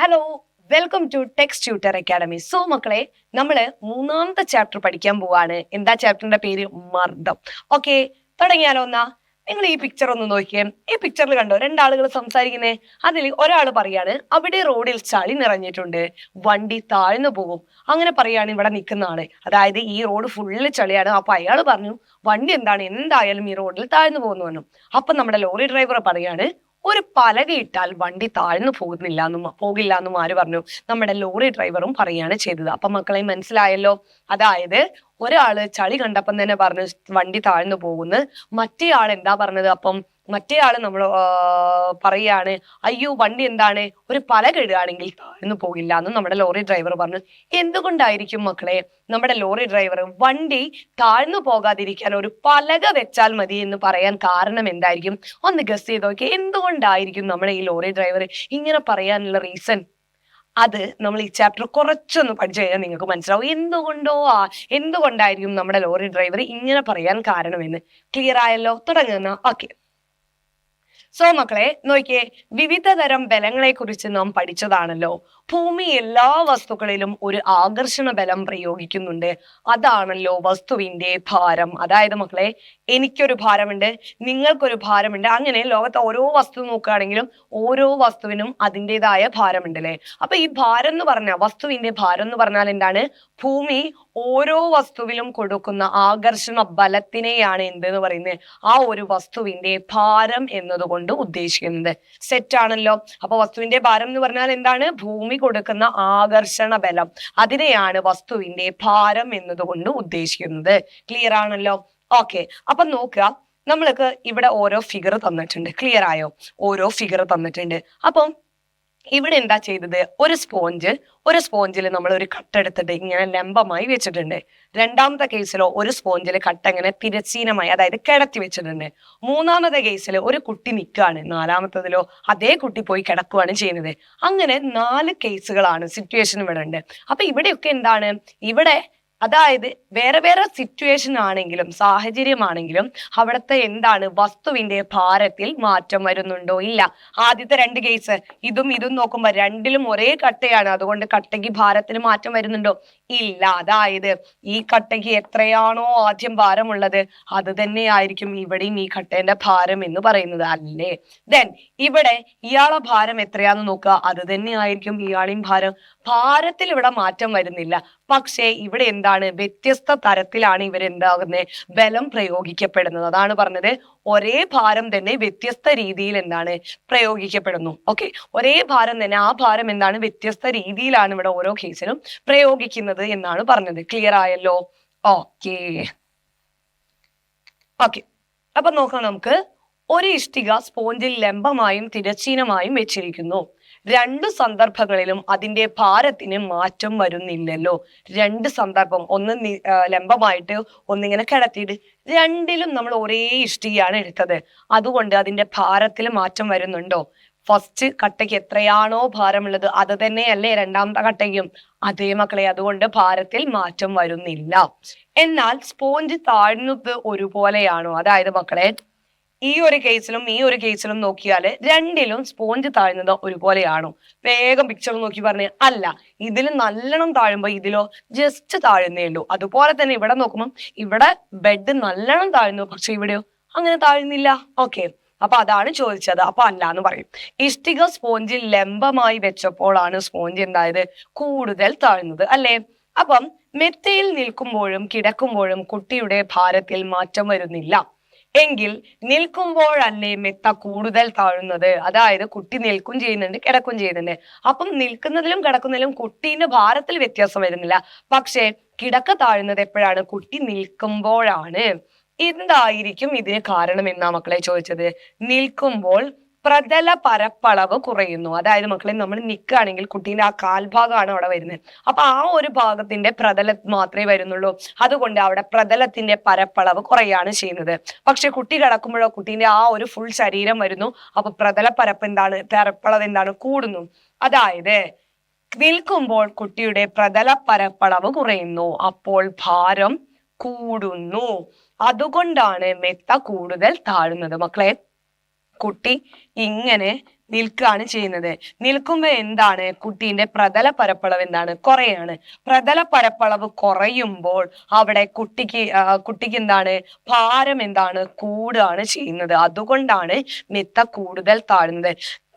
Hello, welcome to Text Tutor Academy. So മക്കളെ, നമ്മള് മൂന്നാമത്തെ ചാപ്റ്റർ പഠിക്കാൻ പോവാണ്. എന്താ ചാപ്റ്ററിന്റെ പേര്? മർദ്ദം. ഓക്കെ, തുടങ്ങിയാലോ? എന്നാ നിങ്ങൾ ഈ പിക്ചർ ഒന്ന് നോക്കിയേ. ഈ പിക്ചറിൽ കണ്ടോ രണ്ടാളുകൾ സംസാരിക്കുന്നേ? അതിൽ ഒരാൾ പറയാണ്, അവിടെ റോഡിൽ ചളി നിറഞ്ഞിട്ടുണ്ട്, വണ്ടി താഴ്ന്നു പോകും. അങ്ങനെ പറയാണ് ഇവിടെ നിൽക്കുന്ന ആള്. അതായത് ഈ റോഡ് ഫുള്ള് ചളിയാണ്. അപ്പൊ അയാൾ പറഞ്ഞു, വണ്ടി എന്തായാലും ഈ റോഡിൽ താഴ്ന്നു പോകുന്നു പറഞ്ഞു. അപ്പൊ നമ്മുടെ ലോറി ഡ്രൈവർ പറയാണ്, ഒരു പലക ഇട്ടാൽ വണ്ടി താഴ്ന്നു പോകില്ല എന്നും ആര് പറഞ്ഞു? നമ്മുടെ ലോറി ഡ്രൈവറും പറയാണ് ചെയ്തത്. അപ്പൊ മക്കളെ മനസ്സിലായല്ലോ. അതായത് ഒരാള് ചളി കണ്ടപ്പം തന്നെ പറഞ്ഞു വണ്ടി താഴ്ന്നു പോകുന്നു. മറ്റേ ആൾ എന്താ പറഞ്ഞത്? അപ്പം മറ്റേ ആള് നമ്മൾ പറയാണ്, അയ്യോ വണ്ടി ഒരു പലക ഇടുകയാണെങ്കിൽ താഴ്ന്നു പോകില്ല എന്നും നമ്മുടെ ലോറി ഡ്രൈവർ പറഞ്ഞു. എന്തുകൊണ്ടായിരിക്കും മക്കളെ നമ്മുടെ ലോറി ഡ്രൈവർ വണ്ടി താഴ്ന്നു പോകാതിരിക്കാൻ ഒരു പലക വെച്ചാൽ മതി എന്ന് പറയാൻ കാരണം എന്തായിരിക്കും? ഒന്ന് ഗസ് ചെയ്ത് നോക്കി. എന്തുകൊണ്ടായിരിക്കും നമ്മുടെ ഈ ലോറി ഡ്രൈവർ ഇങ്ങനെ പറയാനുള്ള റീസൺ? അത് നമ്മൾ ഈ ചാപ്റ്റർ കുറച്ചൊന്ന് പഠിച്ചു കഴിഞ്ഞാൽ നിങ്ങൾക്ക് മനസ്സിലാവും എന്തുകൊണ്ടായിരിക്കും നമ്മുടെ ലോറി ഡ്രൈവർ ഇങ്ങനെ പറയാൻ കാരണമെന്ന്. ക്ലിയർ ആയല്ലോ? തുടങ്ങുന്ന ഓക്കെ. സോ മക്കളെ നോക്കിയേ, വിവിധ തരം ബലങ്ങളെ കുറിച്ച് നാം പഠിച്ചതാണല്ലോ. ഭൂമി എല്ലാ വസ്തുക്കളിലും ഒരു ആകർഷണ ബലം പ്രയോഗിക്കുന്നുണ്ട്. അതാണല്ലോ വസ്തുവിന്റെ ഭാരം. അതായത് മക്കളെ, എനിക്കൊരു ഭാരമുണ്ട്, നിങ്ങൾക്കൊരു ഭാരമുണ്ട്. അങ്ങനെ ലോകത്തെ ഓരോ വസ്തു നോക്കുകയാണെങ്കിലും ഓരോ വസ്തുവിനും അതിൻ്റെതായ ഭാരമുണ്ട് അല്ലേ? അപ്പൊ ഈ ഭാരം എന്ന് പറഞ്ഞാൽ, വസ്തുവിന്റെ ഭാരം എന്ന് പറഞ്ഞാൽ എന്താണ്? ഭൂമി ഓരോ വസ്തുവിലും കൊടുക്കുന്ന ആകർഷണ ബലത്തിനെയാണ് എന്തെന്ന് പറയുന്നത്? ആ ഒരു വസ്തുവിന്റെ ഭാരം എന്നതുകൊണ്ട് ഉദ്ദേശിക്കുന്നത്. സെറ്റ് ആണല്ലോ. അപ്പൊ വസ്തുവിന്റെ ഭാരം എന്ന് പറഞ്ഞാൽ എന്താണ്? ഭൂമി കൊടുക്കുന്ന ആകർഷണ ബലം. അതിനെയാണ് വസ്തുവിന്റെ ഭാരം എന്നതുകൊണ്ട് ഉദ്ദേശിക്കുന്നത്. ക്ലിയർ ആണല്ലോ? ഓക്കെ, അപ്പൊ നോക്കുക, നമ്മൾക്ക് ഇവിടെ ഓരോ ഫിഗർ തന്നിട്ടുണ്ട്. ക്ലിയർ ആയോ? ഓരോ ഫിഗർ തന്നിട്ടുണ്ട്. അപ്പം ഇവിടെ എന്താ ചെയ്തത്? ഒരു സ്പോഞ്ചിൽ നമ്മൾ ഒരു കട്ട എടുത്തിട്ട് ഇങ്ങനെ ലംബമായി വെച്ചിട്ടുണ്ട്. രണ്ടാമത്തെ കേസിലോ ഒരു സ്പോഞ്ചിൽ കട്ട ഇങ്ങനെ തിരശ്ചീനമായി, അതായത് കിടത്തി വെച്ചിട്ടുണ്ട്. മൂന്നാമത്തെ കേസിൽ ഒരു കുട്ടി നിൽക്കുകയാണ്. നാലാമത്തതിലോ അതേ കുട്ടി പോയി കിടക്കുകയാണ് ചെയ്യുന്നത്. അങ്ങനെ 4 കേസുകളാണ്, സിറ്റുവേഷൻ ഇവിടെ ഉണ്ട്. അപ്പൊ ഇവിടെയൊക്കെ എന്താണ്? ഇവിടെ അതായത് വേറെ വേറെ സിറ്റുവേഷൻ ആണെങ്കിലും സാഹചര്യമാണെങ്കിലും അവിടുത്തെ എന്താണ്? വസ്തുവിന്റെ ഭാരത്തിൽ മാറ്റം വരുന്നുണ്ടോ? ഇല്ല. ആദ്യത്തെ 2 കേസ് ഇതും നോക്കുമ്പോ രണ്ടിലും ഒരേ കട്ടയാണ്. അതുകൊണ്ട് കട്ടയ്ക്ക് ഭാരത്തിൽ മാറ്റം വരുന്നുണ്ടോ? ഇല്ല. അതായത് ഈ കട്ടയ്ക്ക് എത്രയാണോ ആദ്യം ഭാരമുള്ളത് അത് തന്നെയായിരിക്കും ഇവിടെയും ഈ കട്ടേന്റെ ഭാരം എന്ന് പറയുന്നത്, അല്ലേ? ദെൻ ഇവിടെ ഇയാളെ ഭാരം എത്രയാന്ന് നോക്കുക, അത് തന്നെയായിരിക്കും ഇയാളെയും ഭാരം. ഭാരത്തിൽ ഇവിടെ മാറ്റം വരുന്നില്ല. പക്ഷേ ഇവിടെ എന്താണ്? വ്യത്യസ്ത തരത്തിലാണ് ഇവരെന്താകുന്നത്? ബലം പ്രയോഗിക്കപ്പെടുന്നത്. അതാണ് പറഞ്ഞത്, ഒരേ ഭാരം തന്നെ വ്യത്യസ്ത രീതിയിൽ എന്താണ്? പ്രയോഗിക്കപ്പെടുന്നു. ഓക്കെ, ഒരേ ഭാരം തന്നെ, ആ ഭാരം എന്താണ്? വ്യത്യസ്ത രീതിയിലാണ് ഇവിടെ ഓരോ കേസിലും പ്രയോഗിക്കുന്നത് എന്നാണ് പറഞ്ഞത്. ക്ലിയർ ആയല്ലോ? ഓക്കെ. അപ്പൊ നോക്കാം നമുക്ക്. ഒരു ഇഷ്ടിക സ്പോഞ്ചിൽ ലംബമായും തിരശ്ചീനമായും വെച്ചിരിക്കുന്നു. 2 സന്ദർഭങ്ങളിലും അതിന്റെ ഭാരത്തിന് മാറ്റം വരുന്നില്ലല്ലോ. 2 സന്ദർഭം, ഒന്ന് ലംബമായിട്ട് ഒന്നിങ്ങനെ കിടത്തിയിട്ട്, രണ്ടിലും നമ്മൾ ഒരേ ഇഷ്ടികയാണ് എടുത്തത്. അതുകൊണ്ട് അതിന്റെ ഭാരത്തിൽ മാറ്റം വരുന്നുണ്ടോ? ഫസ്റ്റ് കട്ടയ്ക്ക് എത്രയാണോ ഭാരമുള്ളത് അത് തന്നെയല്ലേ രണ്ടാമത്തെ കട്ടയ്ക്കും? അതേ മക്കളെ, അതുകൊണ്ട് ഭാരത്തിൽ മാറ്റം വരുന്നില്ല. എന്നാൽ സ്പോഞ്ച് താഴ്ന്നത് ഒരുപോലെയാണോ? അതായത് മക്കളെ, ഈ ഒരു കേസിലും നോക്കിയാൽ രണ്ടിലും സ്പോഞ്ച് താഴ്ന്നത് ഒരുപോലെയാണോ? വേഗം പിക്ചർ നോക്കി പറഞ്ഞേ. അല്ല, ഇതിൽ നല്ലോണം താഴുമ്പോ ഇതിലോ ജസ്റ്റ് താഴുന്നേ ഉള്ളൂ. അതുപോലെ തന്നെ ഇവിടെ നോക്കുമ്പോൾ ഇവിടെ ബെഡ് നല്ലോണം താഴ്ന്നു, പക്ഷെ ഇവിടെയോ അങ്ങനെ താഴ്ന്നില്ല. ഓക്കെ, അപ്പൊ അതാണ് ചോദിച്ചത്. അപ്പൊ അല്ല എന്ന് പറയും. ഇഷ്ടിക സ്പോഞ്ചിൽ ലംബമായി വെച്ചപ്പോഴാണ് സ്പോഞ്ച് എന്തായത്? കൂടുതൽ താഴ്ന്നത്, അല്ലേ? അപ്പം മെത്തയിൽ നിൽക്കുമ്പോഴും കിടക്കുമ്പോഴും കുട്ടിയുടെ ഭാരത്തിൽ മാറ്റം വരുന്നില്ല. എങ്കിൽ നിൽക്കുമ്പോഴല്ലേ മെത്ത കൂടുതൽ താഴുന്നത്? അതായത് കുട്ടി നിൽക്കും ചെയ്യുന്നുണ്ട്, കിടക്കും ചെയ്യുന്നുണ്ട്. അപ്പം നിൽക്കുന്നതിലും കിടക്കുന്നതിലും കുട്ടീന്റെ ഭാരത്തിൽ വ്യത്യാസം വരുന്നില്ല. പക്ഷെ കിടക്ക താഴുന്നത് എപ്പോഴാണ്? കുട്ടി നിൽക്കുമ്പോഴാണ്. എന്തായിരിക്കും ഇതിന് കാരണം എന്നാ മക്കളെ ചോദിച്ചത്? നിൽക്കുമ്പോൾ പ്രതല പരപ്പളവ് കുറയുന്നു. അതായത് മക്കളെ, നമ്മൾ നിൽക്കുകയാണെങ്കിൽ കുട്ടീന്റെ ആ കാൽഭാഗമാണ് അവിടെ വരുന്നത്. അപ്പൊ ആ ഒരു ഭാഗത്തിന്റെ പ്രതലം മാത്രമേ വരുന്നുള്ളൂ. അതുകൊണ്ട് അവിടെ പ്രതലത്തിന്റെ പരപ്പളവ് കുറയാണ് ചെയ്യുന്നത്. പക്ഷെ കുട്ടി കിടക്കുമ്പോഴോ കുട്ടീന്റെ ആ ഒരു ഫുൾ ശരീരം വരുന്നു. അപ്പൊ പരപ്പളവ് എന്താണ്? കൂടുന്നു. അതായത് നിൽക്കുമ്പോൾ കുട്ടിയുടെ പ്രതല പരപ്പളവ് കുറയുന്നു, അപ്പോൾ ഭാരം കൂടുന്നു. അതുകൊണ്ടാണ് മെത്ത കൂടുതൽ താഴുന്നത്. മക്കളെ, കുട്ടി ഇങ്ങനെ നിൽക്കുകയാണ് ചെയ്യുന്നത്. നിൽക്കുമ്പോൾ എന്താണ് കുട്ടീന്റെ പ്രതല പരപ്പളവ് എന്താണ് കുറയാണ്. പ്രതല പരപ്പളവ് കുറയുമ്പോൾ അവിടെ കുട്ടിക്ക് എന്താണ് ഭാരം എന്താണ് കൂടുകയാണ് ചെയ്യുന്നത്. അതുകൊണ്ടാണ് മെത്ത കൂടുതൽ താഴുന്നത്.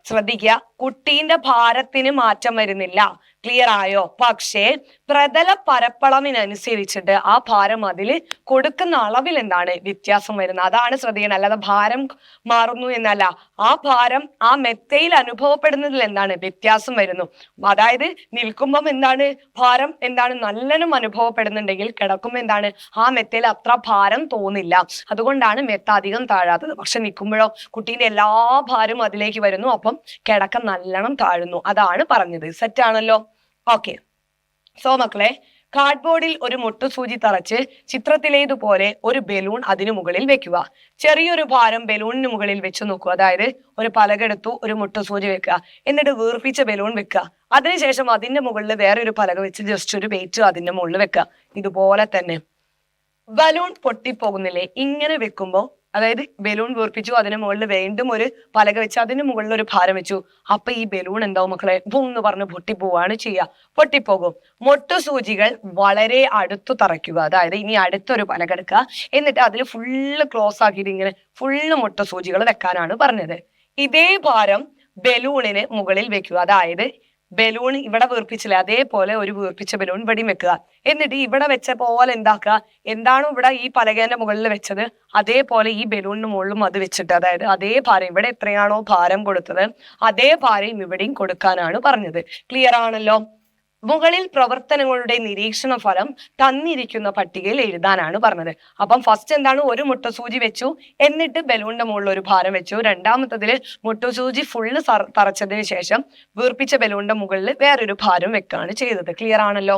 ശ്രദ്ധിക്കുക, കുട്ടീന്റെ ഭാരത്തിന് മാറ്റം വരുന്നില്ല. ക്ലിയർ ആയോ? പക്ഷേ പ്രതല പരപ്പളവിനനുസരിച്ചിട്ട് ആ ഭാരം അതിൽ കൊടുക്കുന്ന അളവിൽ എന്താണ് വ്യത്യാസം വരുന്നത്. അതാണ് ശ്രദ്ധിക്കണം. അല്ലാതെ ഭാരം മാറുന്നു എന്നല്ല, ആ ഭാരം ആ മെത്തയിൽ അനുഭവപ്പെടുന്നതിൽ എന്താണ് വ്യത്യാസം വരുന്നു. അതായത് നിൽക്കുമ്പം എന്താണ് ഭാരം എന്താണ് നല്ലനും അനുഭവപ്പെടുന്നുണ്ടെങ്കിൽ കിടക്കുമ്പോൾ എന്താണ് ആ മെത്തയിൽ അത്ര ഭാരം തോന്നില്ല. അതുകൊണ്ടാണ് മെത്ത അധികം താഴാത്തത്. പക്ഷെ നിൽക്കുമ്പോഴോ കുട്ടീന്റെ എല്ലാ ഭാരവും അതിലേക്ക് വരുന്നു. അപ്പം കിടക്ക നല്ലോണം താഴുന്നു. അതാണ് പറഞ്ഞത്. സെറ്റ് ആണല്ലോ? ഓക്കെ. സോ മക്കളെ, കാർഡ്ബോർഡിൽ ഒരു മുട്ടുസൂചി തറച്ച് ചിത്രത്തിലേതുപോലെ ഒരു ബലൂൺ അതിനു മുകളിൽ വെക്കുക. ചെറിയൊരു ഭാരം ബലൂണിന് മുകളിൽ വെച്ച് നോക്കുക. അതായത് ഒരു പലകെടുത്തു, ഒരു മുട്ടുസൂചി വെക്കുക, എന്നിട്ട് വീർപ്പിച്ച ബലൂൺ വെക്കുക. അതിനുശേഷം അതിന്റെ മുകളിൽ വേറെ ഒരു പലക വെച്ച് ജസ്റ്റ് ഒരു വെയിറ്റ് അതിന്റെ മുകളിൽ വെക്കുക. ഇതുപോലെ തന്നെ ബലൂൺ പൊട്ടിപ്പോകുന്നില്ലേ? ഇങ്ങനെ വെക്കുമ്പോൾ, അതായത് ബലൂൺ വീർപ്പിച്ചു, അതിന് മുകളിൽ വീണ്ടും ഒരു പലക വെച്ച് അതിന് മുകളിൽ ഒരു ഭാരം വെച്ചു. അപ്പൊ ഈ ബലൂൺ എന്താവും മക്കളെ? ബൂം എന്ന് പറഞ്ഞ് പൊട്ടിപ്പോവാണ് ചെയ്യുക. പൊട്ടിപ്പോകും. മുട്ടുസൂചികൾ വളരെ അടുത്തു തറയ്ക്കുക. അതായത് ഇനി അടുത്തൊരു പലക എടുക്കുക, എന്നിട്ട് അതിൽ ഫുള്ള് ക്ലോസ് ആക്കിയിട്ട് ഇങ്ങനെ ഫുള്ള് മുട്ടുസൂചികൾ വെക്കാനാണ് പറഞ്ഞത്. ഇതേ ഭാരം ബലൂണിന് മുകളിൽ വെക്കുക. അതായത് ബലൂൺ ഇവിടെ വീർപ്പിച്ചില്ല, അതേപോലെ ഒരു വീർപ്പിച്ച ബലൂൺ ഇവിടെയും വെക്കുക. എന്നിട്ട് ഇവിടെ വെച്ച പോലെ എന്താക്കുക, എന്താണോ ഇവിടെ ഈ പലകേന്റെ മുകളിൽ വെച്ചത് അതേപോലെ ഈ ബലൂണിന് മുകളിലും അത് വെച്ചിട്ട്, അതായത് അതേ ഭാരം ഇവിടെ എത്രയാണോ ഭാരം കൊടുത്തത് അതേ ഭാരം ഇവിടെയും കൊടുക്കാനാണ് പറഞ്ഞത്. ക്ലിയർ ആണല്ലോ? മുകളിൽ പ്രവർത്തനങ്ങളുടെ നിരീക്ഷണ ഫലം തന്നിരിക്കുന്ന പട്ടികയിൽ എഴുതാനാണ് പറഞ്ഞത്. അപ്പം ഫസ്റ്റ് എന്താണ്, ഒരു മുട്ടസൂചി വെച്ചു, എന്നിട്ട് ബലൂണിന്റെ മുകളിൽ ഒരു ഭാരം വെച്ചു. രണ്ടാമത്തതില് മുട്ടസൂചി ഫുള്ള് തറച്ചതിന് ശേഷം വീർപ്പിച്ച ബലൂണിന്റെ മുകളിൽ വേറൊരു ഭാരം വെക്കുകയാണ് ചെയ്തത്. ക്ലിയർ ആണല്ലോ?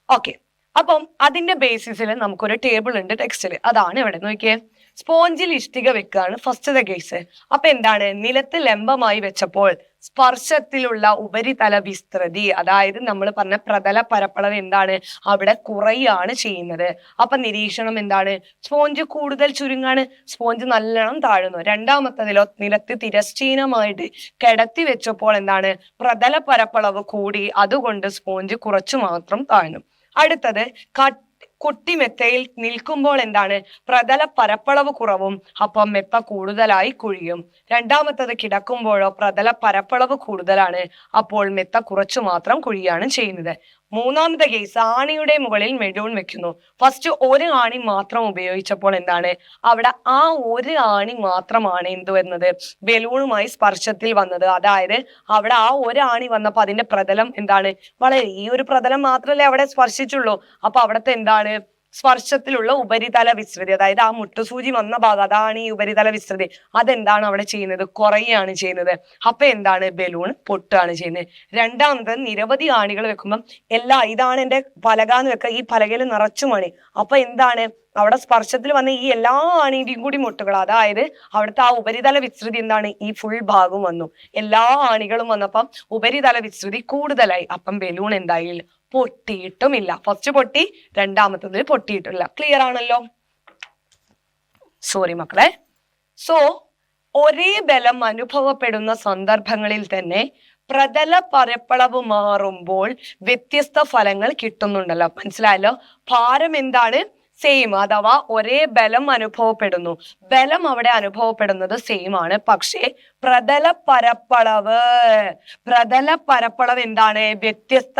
ഓക്കെ. അപ്പം അതിന്റെ ബേസിസിൽ നമുക്കൊരു ടേബിൾ ഉണ്ട് ടെക്സ്റ്റിൽ. അതാണ് ഇവിടെ നോക്കിയേ. സ്പോഞ്ചിൽ ഇഷ്ടിക വെക്കുകയാണ് ഫസ്റ്റത്തെ കേസ്. അപ്പൊ എന്താണ്, നിലത്ത് ലംബമായി വെച്ചപ്പോൾ സ്പർശത്തിലുള്ള ഉപരിതല വിസ്തൃതി, അതായത് നമ്മൾ പറഞ്ഞ പ്രതല പരപ്പളവ് എന്താണ് അവിടെ കുറയാണ് ചെയ്യുന്നത്. അപ്പൊ നിരീക്ഷണം എന്താണ്, സ്പോഞ്ച് കൂടുതൽ ചുരുങ്ങാണ്, സ്പോഞ്ച് നല്ലോണം താഴുന്നു. രണ്ടാമത്തതിലോ നിലത്ത് തിരശ്ചീനമായിട്ട് കിടത്തി വെച്ചപ്പോൾ എന്താണ് പ്രതല പരപ്പളവ് കൂടി, അതുകൊണ്ട് സ്പോഞ്ച് കുറച്ചു മാത്രം താഴ്ന്നു. അടുത്തത് കുട്ടി മെത്തയിൽ നിൽക്കുമ്പോൾ എന്താണ് പ്രതല പരപ്പളവ് കുറവും, അപ്പം മെത്ത കൂടുതലായി കുഴിയും. രണ്ടാമത്തത് കിടക്കുമ്പോഴോ പ്രതല പരപ്പളവ് കൂടുതലാണ്, അപ്പോൾ മെത്ത കുറച്ചു മാത്രം കുഴിയാണ് ചെയ്യുന്നത്. മൂന്നാമത്തെ കേസ്, ആണിയുടെ മുകളിൽ ബലൂൺ വെക്കുന്നു. ഫസ്റ്റ് ഒരു ആണി മാത്രം ഉപയോഗിച്ചപ്പോൾ എന്താണ് അവിടെ ആ ഒരു ആണി മാത്രമാണ് എന്ത് വരുന്നത് ബലൂണുമായി സ്പർശത്തിൽ വന്നത്. അതായത് അവിടെ ആ ഒരു ആണി വന്നപ്പോ അതിന്റെ പ്രതലം എന്താണ് വളരെ ഈ ഒരു പ്രതലം മാത്രമല്ലേ അവിടെ സ്പർശിച്ചുള്ളൂ. അപ്പൊ അവിടത്തെ എന്താണ് സ്പർശത്തിലുള്ള ഉപരിതല വിസ്തൃതി, അതായത് ആ മുട്ടുസൂചി വന്ന ഭാഗം, അതാണ് ഈ ഉപരിതല വിസ്തൃതി. അതെന്താണ് അവിടെ ചെയ്യുന്നത് കുറയാണ് ചെയ്യുന്നത്. അപ്പൊ എന്താണ് ബലൂൺ പൊട്ടുകയാണ് ചെയ്യുന്നത്. രണ്ടാമത് നിരവധി ആണികൾ വെക്കുമ്പം ഇതാണ് എന്റെ പലക എന്ന് വെക്കുക, ഈ പലകയിൽ നിറച്ചു മണി. അപ്പൊ എന്താണ് അവിടെ സ്പർശത്തിൽ വന്ന ഈ എല്ലാ ആണിയുടെയും കൂടി മുട്ടുകൾ, അതായത് അവിടുത്തെ ആ ഉപരിതല വിസ്തൃതി എന്താണ് ഈ ഫുൾ ഭാഗം വന്നു. എല്ലാ ആണികളും വന്നപ്പം ഉപരിതല വിസ്തൃതി കൂടുതലായി. അപ്പം ബലൂൺ എന്തായി പൊട്ടിയിട്ടുമില്ല. ഫസ്റ്റ് പൊട്ടി, രണ്ടാമത്തതിൽ പൊട്ടിയിട്ടില്ല. ക്ലിയർ ആണല്ലോ? സോറി മക്കളെ. സോ ഒരേ ബലം അനുഭവപ്പെടുന്ന സന്ദർഭങ്ങളിൽ തന്നെ പ്രതല പരപ്പളവ് മാറുമ്പോൾ വ്യത്യസ്ത ഫലങ്ങൾ കിട്ടുന്നുണ്ടല്ലോ. മനസ്സിലായല്ലോ? ഭാരം എന്താണ് സെയിം, അഥവാ ഒരേ ബലം അനുഭവപ്പെടുന്നു. ബലം അവിടെ അനുഭവപ്പെടുന്നത് സെയിം ആണ്. പക്ഷേ പ്രതല പരപ്പളവ് എന്താണ് വ്യത്യസ്ത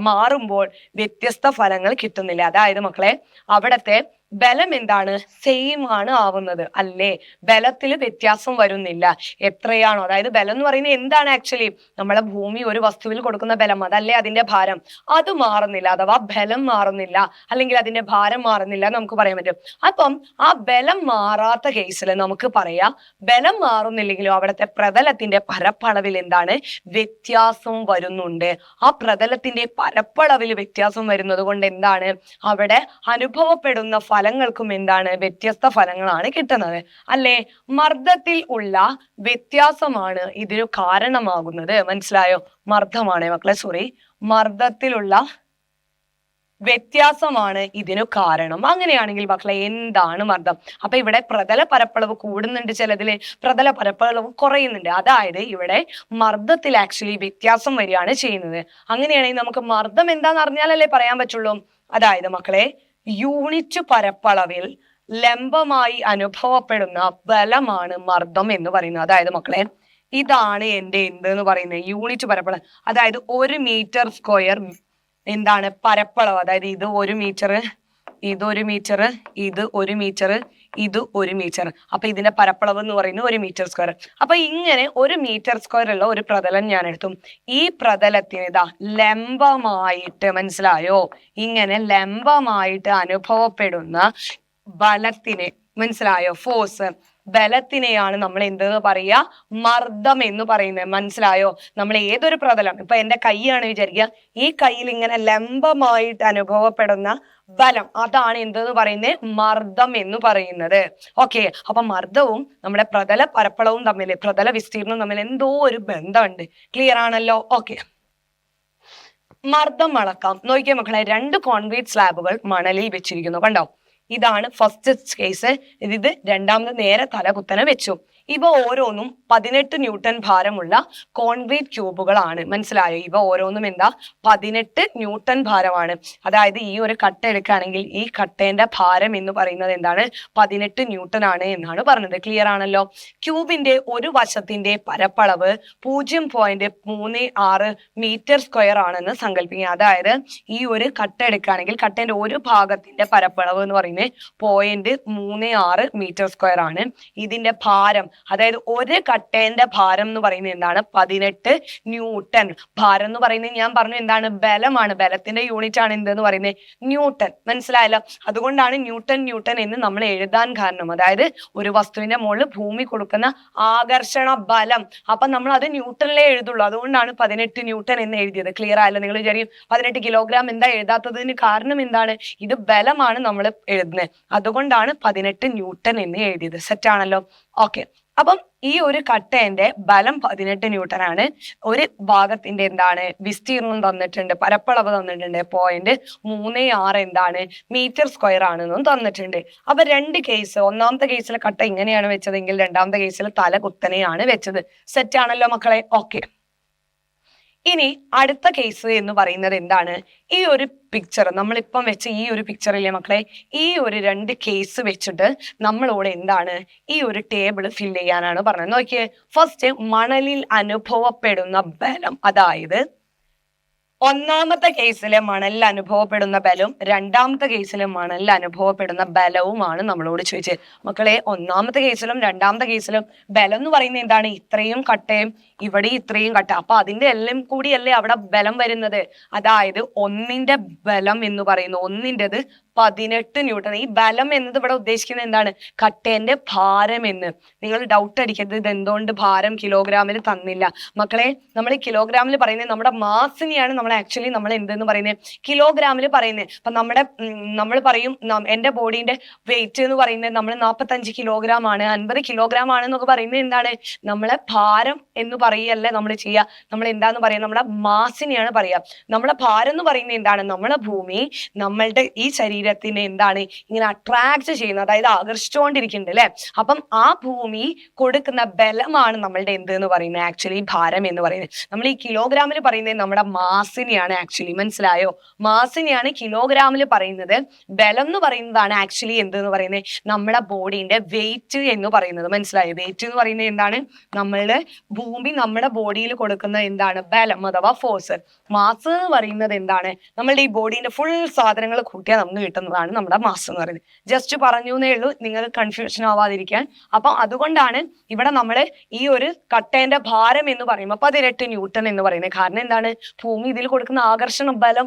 മാറുമ്പോൾ വ്യത്യസ്ത ഫലങ്ങൾ കിട്ടുന്നില്ല. അതായത് മക്കളെ അവിടത്തെ ബലം എന്താണ് സെയിം ആണ് ആവുന്നത് അല്ലേ, ബലത്തിൽ വ്യത്യാസം വരുന്നില്ല. എത്രയാണോ, അതായത് ബലം എന്ന് പറയുന്നത് എന്താണ് ആക്ച്വലി നമ്മളെ ഭൂമി ഒരു വസ്തുവിൽ കൊടുക്കുന്ന ബലം, അതല്ലേ അതിന്റെ ഭാരം, അത് മാറുന്നില്ല. അഥവാ ബലം മാറുന്നില്ല അല്ലെങ്കിൽ അതിന്റെ ഭാരം മാറുന്നില്ല നമുക്ക് പറയാൻ പറ്റും. അപ്പം ആ ബലം മാറാത്ത കേസിൽ നമുക്ക് പറയാം ബലം മാറുന്നില്ലെങ്കിലും അവിടുത്തെ പ്രതലത്തിന്റെ പരപ്പളവിൽ എന്താണ് വ്യത്യാസം വരുന്നുണ്ട്. ആ പ്രതലത്തിന്റെ പരപ്പളവിൽ വ്യത്യാസം വരുന്നത് കൊണ്ട് എന്താണ് അവിടെ അനുഭവപ്പെടുന്ന ഫലങ്ങൾക്കും എന്താണ് വ്യത്യസ്ത ഫലങ്ങളാണ് കിട്ടുന്നത് അല്ലേ. മർദ്ദത്തിൽ ഉള്ള വ്യത്യാസമാണ് ഇതിന് കാരണമാകുന്നത്. മനസ്സിലായോ? മർദ്ദമാണ് മക്കളെ, സോറി, മർദ്ദത്തിലുള്ള വ്യത്യാസമാണ് ഇതിനു കാരണം. അങ്ങനെയാണെങ്കിൽ മക്കളെ എന്താണ് മർദ്ദം? അപ്പൊ ഇവിടെ പ്രതല പരപ്പളവ് കൂടുന്നുണ്ട്, ചിലതില് പ്രതല പരപ്പളവ് കുറയുന്നുണ്ട്. അതായത് ഇവിടെ മർദ്ദത്തിൽ ആക്ച്വലി വ്യത്യാസം വരികയാണ് ചെയ്യുന്നത്. അങ്ങനെയാണെങ്കിൽ നമുക്ക് മർദ്ദം എന്താന്ന് അറിഞ്ഞാലല്ലേ പറയാൻ പറ്റുള്ളൂ. അതായത് മക്കളെ യൂണിറ്റ് പരപ്പളവിൽ ലംബമായി അനുഭവപ്പെടുന്ന ബലമാണ് മർദ്ദം എന്ന് പറയുന്നത്. അതായത് മക്കളെ ഇതാണ് എന്റെ എന്ന് പറയുന്നത് യൂണിറ്റ് പരപ്പളവ്. അതായത് 1 മീറ്റർ സ്ക്വയർ എന്താണ് പരപ്പളവ്. അതായത് ഇത് 1 മീറ്റർ, ഇത് 1 മീറ്റർ, ഇത് 1 മീറ്റർ, ഇത് 1 മീറ്റർ. അപ്പൊ ഇതിന്റെ പരപ്പളവ് എന്ന് പറയുന്നത് 1 മീറ്റർ സ്ക്വയർ. അപ്പൊ ഇങ്ങനെ 1 മീറ്റർ സ്ക്വയർ ഉള്ള ഒരു പ്രതലം ഞാൻ എടുത്തു. ഈ പ്രതലത്തിന് ഇതാ ലംബമായിട്ട്, മനസ്സിലായോ, ഇങ്ങനെ ലംബമായിട്ട് അനുഭവപ്പെടുന്ന ബലത്തിനെ, മനസ്സിലായോ, ഫോഴ്സ്, ബലത്തിനെയാണ് നമ്മൾ എന്തെന്ന് പറയുക, മർദ്ദം എന്ന് പറയുന്നത്. മനസ്സിലായോ? നമ്മൾ ഏതൊരു പ്രതലം, ഇപ്പൊ എന്റെ കൈയാണ് വിചാരിക്കുക, ഈ കയ്യിൽ ഇങ്ങനെ ലംബമായിട്ട് അനുഭവപ്പെടുന്ന ബലം, അതാണ് എന്തെന്ന് പറയുന്നത്, മർദ്ദം എന്ന് പറയുന്നത്. ഓക്കെ, അപ്പൊ മർദ്ദവും നമ്മുടെ പ്രതല പരപ്പളവും തമ്മിൽ, പ്രതല വിസ്തീർണവും തമ്മിൽ എന്തോ ഒരു ബന്ധമുണ്ട്. ക്ലിയർ ആണല്ലോ? ഓക്കെ, മർദ്ദം അളക്കാം. നോക്കിയേ മക്കളെ, 2 കോൺക്രീറ്റ് സ്ലാബുകൾ മണലിൽ വെച്ചിരിക്കുന്നു. കണ്ടോ, ഇതാണ് ഫസ്റ്റ് കേസ്. ഇത് രണ്ടാമത് നേരെ തലകുത്തനെ വെച്ചു. ഇവ ഓരോന്നും 18 ന്യൂട്ടൺ ഭാരമുള്ള കോൺക്രീറ്റ് ക്യൂബുകളാണ്. മനസ്സിലായോ? ഇവ ഓരോന്നും എന്താ, 18 ന്യൂട്ടൺ ഭാരമാണ്. അതായത് ഈ ഒരു കട്ട എടുക്കുകയാണെങ്കിൽ ഈ കട്ടേന്റെ ഭാരം എന്ന് പറയുന്നത് എന്താണ്, 18 ന്യൂട്ടൺ ആണ് എന്നാണ് പറഞ്ഞത്. ക്ലിയർ ആണല്ലോ? ക്യൂബിന്റെ ഒരു വശത്തിന്റെ പരപ്പളവ് 0.36 മീറ്റർ സ്ക്വയർ ആണെന്ന് സങ്കല്പിക്കുക. അതായത് ഈ ഒരു കട്ട എടുക്കുകയാണെങ്കിൽ കട്ടേന്റെ ഒരു ഭാഗത്തിന്റെ പരപ്പളവ് എന്ന് പറയുന്നത് 0.36 മീറ്റർ സ്ക്വയർ ആണ്. ഇതിന്റെ ഭാരം, അതായത് ഒരു കട്ടേന്റെ ഭാരം എന്ന് പറയുന്നത് എന്താണ്, 18 ന്യൂട്ടൺ. ഭാരം എന്ന് പറയുന്നത് ഞാൻ പറഞ്ഞു എന്താണ്, ബലമാണ്. ബലത്തിന്റെ യൂണിറ്റ് ആണ് എന്തെന്ന് പറയുന്നത്, ന്യൂട്ടൺ. മനസ്സിലായല്ലോ? അതുകൊണ്ടാണ് ന്യൂട്ടൺ ന്യൂട്ടൺ എന്ന് നമ്മൾ എഴുതാൻ കാരണം. അതായത് ഒരു വസ്തുവിന്റെ മുകളിൽ ഭൂമി കൊടുക്കുന്ന ആകർഷണ ബലം, അപ്പൊ നമ്മൾ അത് ന്യൂട്ടണിലേ എഴുതുള്ളൂ. അതുകൊണ്ടാണ് 18 ന്യൂട്ടൺ എന്ന് എഴുതിയത്. ക്ലിയർ ആയല്ലോ? നിങ്ങൾ വിചാരിക്കും 18 കിലോഗ്രാം എന്താ എഴുതാത്തതിന് കാരണം എന്താണ്, ഇത് ബലമാണ് നമ്മൾ എഴുതുന്നത്, അതുകൊണ്ടാണ് 18 ന്യൂട്ടൺ എന്ന് എഴുതിയത്. സെറ്റ് ആണല്ലോ? ഓക്കെ, അപ്പം ഈ ഒരു കട്ടേന്റെ ബലം 18 ന്യൂട്ടൺ ആണ്. ഒരു ഭാഗത്തിന്റെ എന്താണ് വിസ്തീർണം തന്നിട്ടുണ്ട്, പരപ്പളവ് തന്നിട്ടുണ്ട് 0.36 എന്താണ് മീറ്റർ സ്ക്വയർ ആണെന്നും തന്നിട്ടുണ്ട്. അപ്പൊ 2 കേസ്, ഒന്നാമത്തെ കേസിൽ കട്ട ഇങ്ങനെയാണ് വെച്ചതെങ്കിൽ രണ്ടാമത്തെ കേസിൽ തല കുത്തനെയാണ് വെച്ചത്. സെറ്റ് ആണല്ലോ മക്കളെ? ഓക്കെ, ഇനി അടുത്ത കേസ് എന്ന് പറയുന്നത് എന്താണ്, ഈ ഒരു പിക്ചർ നമ്മളിപ്പം വെച്ച ഈ ഒരു പിക്ചറിലെ മക്കളെ, ഈ ഒരു 2 കേസ് വെച്ചിട്ട് നമ്മളോട് എന്താണ് ഈ ഒരു ടേബിൾ ഫിൽ ചെയ്യാനാണ് പറഞ്ഞത്. നോക്കിയേ, ഫസ്റ്റ് മണലിൽ അനുഭവപ്പെടുന്ന ബലം, അതായത് ഒന്നാമത്തെ കേസിലെ മണലിൽ അനുഭവപ്പെടുന്ന ബലവും രണ്ടാമത്തെ കേസിലെ മണലിൽ അനുഭവപ്പെടുന്ന ബലവുമാണ് നമ്മളോട് ചോദിച്ചത്. മക്കളെ, ഒന്നാമത്തെ കേസിലും രണ്ടാമത്തെ കേസിലും ബലം എന്ന് പറയുന്നത് എന്താണ്, ഇത്രയും കട്ടയും ഇവിടെ ഇത്രയും കട്ട, അപ്പൊ അതിന്റെ എല്ലാം കൂടിയല്ലേ അവിടെ ബലം വരുന്നത്. അതായത് ഒന്നിന്റെ ബലം എന്ന് പറയുന്നത്, ഒന്നിൻ്റെത് 18 ന്യൂട്ടൺ. ഈ ബലം എന്നത് ഇവിടെ ഉദ്ദേശിക്കുന്നത് എന്താണ്, കട്ടേന്റെ ഭാരം എന്ന്. നിങ്ങൾ ഡൗട്ട് അടിക്കരുത്, ഇത് എന്തുകൊണ്ട് ഭാരം കിലോഗ്രാമിൽ തന്നില്ല. മക്കളെ, നമ്മൾ കിലോഗ്രാമിൽ പറയുന്നത് നമ്മുടെ മാസിനെയാണ് നമ്മൾ ആക്ച്വലി നമ്മൾ എന്തെന്ന് പറയുന്നത്, കിലോഗ്രാമിൽ പറയുന്നത്. അപ്പൊ നമ്മൾ പറയും എന്റെ ബോഡീന്റെ വെയിറ്റ് എന്ന് പറയുന്നത് നമ്മൾ 45 കിലോഗ്രാം ആണ്, 50 കിലോഗ്രാം ആണ് എന്നൊക്കെ പറയുന്നത് എന്താണ്, നമ്മളെ ഭാരം എന്ന് പറയല്ലേ നമ്മൾ ചെയ്യുക. നമ്മൾ എന്താന്ന് പറയാ, നമ്മുടെ മാസിനെയാണ് പറയാ. നമ്മളെ ഭാരം എന്ന് പറയുന്നത് എന്താണ്, നമ്മളെ ഭൂമി നമ്മളുടെ ഈ ശരീരത്തിനെ എന്താണ് ഇങ്ങനെ അട്രാക്ട് ചെയ്യുന്നത്, അതായത് ആകർഷിച്ചുകൊണ്ടിരിക്കുന്നുണ്ട് അല്ലെ. അപ്പം ആ ഭൂമി കൊടുക്കുന്ന ബലമാണ് നമ്മളുടെ എന്ത് എന്ന് പറയുന്നത്, ആക്ച്വലി ഭാരം എന്ന് പറയുന്നത്. നമ്മൾ ഈ കിലോഗ്രാമിൽ പറയുന്നത് നമ്മുടെ മാസിനെയാണ് ആക്ച്വലി. മനസ്സിലായോ? മാസിനെയാണ് കിലോഗ്രാമിൽ പറയുന്നത്. ബലം എന്ന് പറയുന്നതാണ് ആക്ച്വലി എന്ത് എന്ന് പറയുന്നത്, നമ്മുടെ ബോഡീന്റെ വെയിറ്റ് എന്ന് പറയുന്നത്. മനസ്സിലായോ? വെയിറ്റ് എന്ന് പറയുന്നത് എന്താണ്, നമ്മളുടെ ഭൂമി നമ്മുടെ ബോഡിയിൽ കൊടുക്കുന്ന എന്താണ്, ബലം അഥവാ ഫോഴ്സ്. മാസ് എന്ന് പറയുന്നത് എന്താണ്, നമ്മളുടെ ഈ ബോഡീന്റെ ഫുൾ സാധനങ്ങൾ കൂട്ടിയാൽ നമുക്ക് കിട്ടുന്നതാണ് നമ്മുടെ മാസ് എന്ന് പറയുന്നത്. ജസ്റ്റ് പറഞ്ഞു എന്നേ ഉള്ളൂ, നിങ്ങൾക്ക് കൺഫ്യൂഷൻ ആവാതിരിക്കാൻ. അപ്പൊ അതുകൊണ്ടാണ് ഇവിടെ നമ്മൾ ഈ ഒരു കട്ടേന്റെ ഭാരം എന്ന് പറയുമ്പോൾ 18 ന്യൂട്ടൺ എന്ന് പറയുന്നത്. കാരണം എന്താണ്, ഭൂമി ഇതിൽ കൊടുക്കുന്ന ആകർഷണ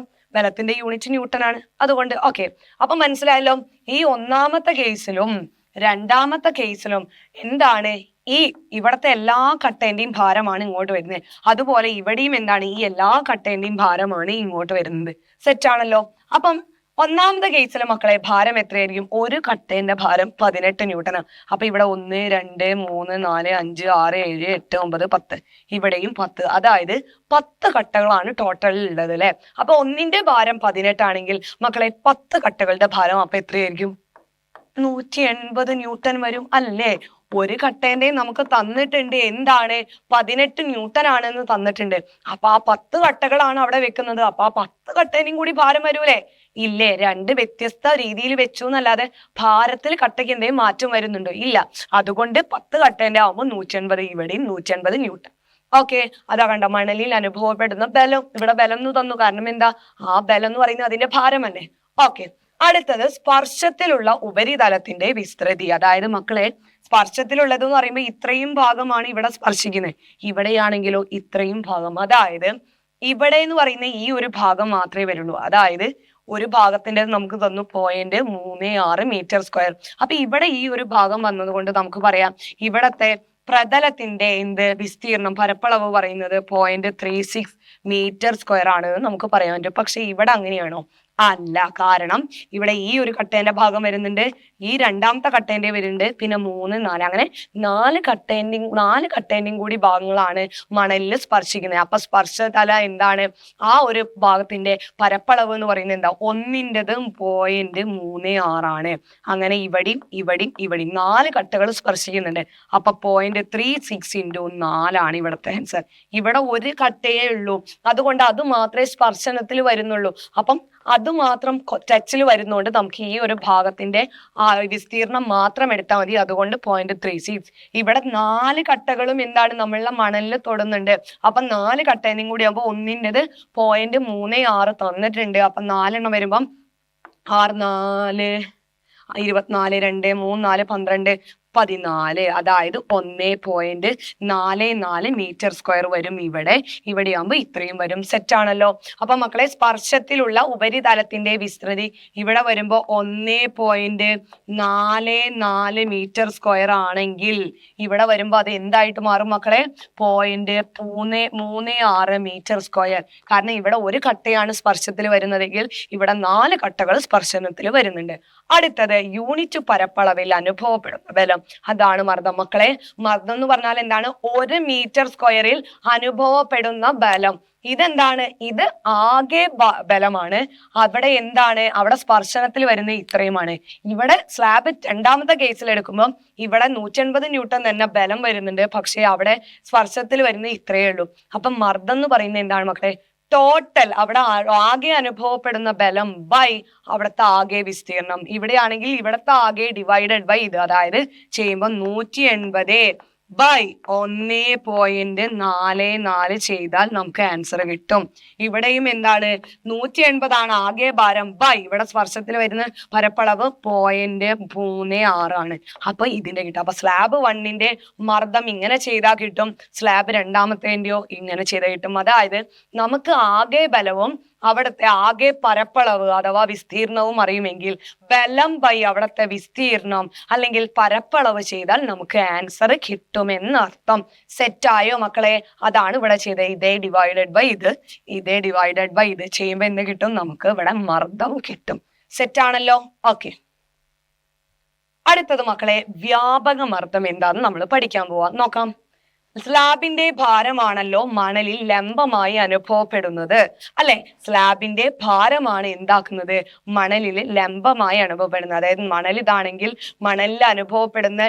ബലത്തിന്റെ യൂണിറ്റ് ന്യൂട്ടൺ ആണ്. അതുകൊണ്ട് ഓക്കെ, അപ്പൊ മനസ്സിലായല്ലോ. ഈ ഒന്നാമത്തെ കേസിലും രണ്ടാമത്തെ കേസിലും എന്താണ്, ഈ ഇവിടത്തെ എല്ലാ കട്ടേന്റെയും ഭാരമാണ് ഇങ്ങോട്ട് വരുന്നത്. അതുപോലെ ഇവിടെയും എന്താണ്, ഈ എല്ലാ കട്ടേന്റെയും ഭാരമാണ് ഇങ്ങോട്ട് വരുന്നത്. സെറ്റ് ആണല്ലോ? അപ്പം ഒന്നാമത്തെ കേസിലെ മക്കളെ ഭാരം എത്രയായിരിക്കും? ഒരു കട്ടേന്റെ ഭാരം 18 ന്യൂട്ടൺ. അപ്പൊ ഇവിടെ 1 2 3 4 5 6 7 8 9 10, ഇവിടെയും 10. അതായത് 10 കട്ടകളാണ് ടോട്ടലിൽ ഉള്ളത് അല്ലെ. അപ്പൊ ഒന്നിന്റെ ഭാരം 18 ആണെങ്കിൽ മക്കളെ 10 കട്ടകളുടെ ഭാരം അപ്പൊ എത്രയായിരിക്കും? 180 ന്യൂട്ടൺ വരും അല്ലേ. ഒരു കട്ടേന്റെ നമുക്ക് തന്നിട്ടുണ്ട് എന്താണ്? 18 ന്യൂട്ടൺ ആണെന്ന് തന്നിട്ടുണ്ട്. അപ്പൊ ആ 10 കട്ടകളാണ് അവിടെ വെക്കുന്നത്. അപ്പൊ ആ 10 കട്ടേനും കൂടി ഭാരം വരൂലേ? ഇല്ലേ. രണ്ട് വ്യത്യസ്ത രീതിയിൽ വെച്ചു എന്നല്ലാതെ ഭാരത്തിൽ കട്ടയ്ക്ക് എന്തെങ്കിലും മാറ്റം വരുന്നുണ്ടോ? ഇല്ല. അതുകൊണ്ട് 10 കട്ടേന്റെ ആവുമ്പോൾ 180, ഇവിടെയും 180 ന്യൂട്ടൺ. ഓക്കെ, അതാ കണ്ട മണലിൽ അനുഭവപ്പെടുന്ന ബലം. ഇവിടെ ബലം എന്ന് തന്നു, കാരണം എന്താ? ആ ബലം എന്ന് പറയുന്നത് അതിന്റെ ഭാരമല്ലേ. ഓക്കെ, അടുത്തത് സ്പർശത്തിലുള്ള ഉപരിതലത്തിന്റെ വിസ്തൃതി. അതായത് മക്കളെ സ്പർശത്തിലുള്ളത് എന്ന് പറയുമ്പോൾ ഇത്രയും ഭാഗമാണ് ഇവിടെ സ്പർശിക്കുന്നത്. ഇവിടെയാണെങ്കിലോ ഇത്രയും ഭാഗം. അതായത് ഇവിടെ എന്ന് പറയുന്ന ഈ ഒരു ഭാഗം മാത്രമേ വരുള്ളൂ. അതായത് ഒരു ഭാഗത്തിന്റെ നമുക്ക് തന്നു 0.36 മീറ്റർ സ്ക്വയർ. അപ്പൊ ഇവിടെ ഈ ഒരു ഭാഗം വന്നത് കൊണ്ട് നമുക്ക് പറയാം ഇവിടത്തെ പ്രതലത്തിന്റെ വിസ്തീർണം, പരപ്പളവ് പറയുന്നത് 0.36 മീറ്റർ സ്ക്വയർ ആണ് നമുക്ക് പറയാൻ പറ്റും. പക്ഷെ ഇവിടെ അങ്ങനെയാണോ? അല്ല. കാരണം ഇവിടെ ഈ ഒരു കട്ടേന്റെ ഭാഗം വരുന്നുണ്ട്, ഈ രണ്ടാമത്തെ കട്ടേന്റെ വരുന്നുണ്ട്, പിന്നെ 3 4 അങ്ങനെ 4 കട്ടേന്റെയും കൂടി ഭാഗങ്ങളാണ് മണലിൽ സ്പർശിക്കുന്നത്. അപ്പൊ സ്പർശതല എന്താണ്? ആ ഒരു ഭാഗത്തിന്റെ പരപ്പളവ് എന്ന് പറയുന്നത് എന്താ? ഒന്നിൻ്റെത് 0.36 ആണ്. അങ്ങനെ ഇവിടെയും 4 കട്ടകൾ സ്പർശിക്കുന്നുണ്ട്. അപ്പൊ 0.36 × 4 ആണ് ഇവിടുത്തെ ആൻസർ. ഇവിടെ ഒരു കട്ടയേ ഉള്ളൂ, അതുകൊണ്ട് അത് മാത്രമേ സ്പർശനത്തിൽ വരുന്നുള്ളൂ. അപ്പം അത് മാത്രം ടച്ചിൽ വരുന്നതുകൊണ്ട് നമുക്ക് ഈ ഒരു ഭാഗത്തിന്റെ വിസ്തീർണം മാത്രം എടുത്താൽ മതി. അതുകൊണ്ട് 0.36. ഇവിടെ 4 കട്ടകളും എന്താണ്? നമ്മളുടെ മണലിൽ തൊടുന്നുണ്ട്. അപ്പൊ 4 കട്ടേനും കൂടി ആകുമ്പോൾ ഒന്നിൻ്റെത് 0.36 തന്നിട്ടുണ്ട്. അപ്പൊ 4 എണ്ണം വരുമ്പം 6 4 24 2 3 4 12 14. അതായത് 1.44 മീറ്റർ സ്ക്വയർ വരും ഇവിടെ ആകുമ്പോൾ ഇത്രയും വരും. സെറ്റ് ആണല്ലോ. അപ്പൊ മക്കളെ സ്പർശത്തിലുള്ള ഉപരിതലത്തിന്റെ വിസ്തൃതി ഇവിടെ വരുമ്പോൾ 1.44 മീറ്റർ സ്ക്വയർ ആണെങ്കിൽ ഇവിടെ വരുമ്പോൾ അത് എന്തായിട്ട് മാറും മക്കളെ? 0.36 മീറ്റർ സ്ക്വയർ. കാരണം ഇവിടെ ഒരു കട്ടയാണ് സ്പർശത്തിൽ വരുന്നതെങ്കിൽ ഇവിടെ 4 കട്ടകൾ സ്പർശനത്തിൽ വരുന്നുണ്ട്. അടുത്തത് യൂണിറ്റ് പരപ്പളവിൽ അനുഭവപ്പെടുന്ന ബലം, അതാണ് മർദ്ദം. മക്കളെ മർദ്ദം എന്ന് പറഞ്ഞാൽ എന്താണ്? 1 മീറ്റർ സ്ക്വയറിൽ അനുഭവപ്പെടുന്ന ബലം. ഇതെന്താണ്? ഇത് ആകെ ബലമാണ്. അവിടെ എന്താണ്? അവിടെ സ്പർശനത്തിൽ വരുന്ന ഇത്രയുമാണ്. ഇവിടെ സ്ലാബ് രണ്ടാമത്തെ കേസിൽ എടുക്കുമ്പോൾ ഇവിടെ 180 ന്യൂട്ടൺ തന്നെ ബലം വരുന്നുണ്ട്. പക്ഷെ അവിടെ സ്പർശത്തിൽ വരുന്ന ഇത്രയേ ഉള്ളൂ. അപ്പം മർദ്ദം എന്ന് പറയുന്നത് എന്താണ് മക്കളെ? ടോട്ടൽ അവിടെ ആകെ അനുഭവപ്പെടുന്ന ബലം ബൈ അവിടുത്തെ ആകെ വിസ്തീർണം. ഇവിടെയാണെങ്കിൽ ഇവിടുത്തെ ആകെ ഡിവൈഡഡ് ബൈ ഇത്. അതായത് ചെയ്യുമ്പോൾ 180 ബൈ 1.44 ചെയ്താൽ നമുക്ക് ആൻസർ കിട്ടും. ഇവിടെയും എന്താണ്? 180 ആണ് ആകെ ഭാരം ബൈ ഇവിടെ സ്പർശത്തിൽ വരുന്ന പരപ്പളവ് 0.36 ആണ്. അപ്പൊ ഇതിന്റെ കിട്ടും. അപ്പൊ സ്ലാബ് 1ന്റെ മർദ്ദം ഇങ്ങനെ ചെയ്താൽ കിട്ടും, സ്ലാബ് രണ്ടാമത്തേന്റെയോ ഇങ്ങനെ ചെയ്താൽ കിട്ടും. അതായത് നമുക്ക് ആകെ ബലവും അവിടുത്തെ ആകെ പരപ്പളവ് അഥവാ വിസ്തീർണവും അറിയുമെങ്കിൽ ബലം ബൈ അവിടുത്തെ വിസ്തീർണം അല്ലെങ്കിൽ പരപ്പളവ് ചെയ്താൽ നമുക്ക് ആൻസർ കിട്ടുമെന്നർത്ഥം. സെറ്റായോ മക്കളെ? അതാണ് ഇവിടെ ചെയ്തത്. ഇതേ ഡിവൈഡഡ് ബൈ ഇത് ചെയ്യുമ്പോൾ എന്ത് കിട്ടും? നമുക്ക് ഇവിടെ മർദ്ദം കിട്ടും. സെറ്റാണല്ലോ. ഓക്കെ, അടുത്തത് മക്കളെ വ്യാപക മർദ്ദം എന്താന്ന് നമ്മൾ പഠിക്കാൻ പോവാം. നോക്കാം. സ്ലാബിന്റെ ഭാരമാണല്ലോ മണലിൽ ലംബമായി അനുഭവപ്പെടുന്നത് അല്ലെ. സ്ലാബിന്റെ ഭാരമാണ് എന്താക്കുന്നത്? മണലിൽ ലംബമായി അനുഭവപ്പെടുന്നത്. അതായത് മണൽ ഇതാണെങ്കിൽ മണലിൽ അനുഭവപ്പെടുന്ന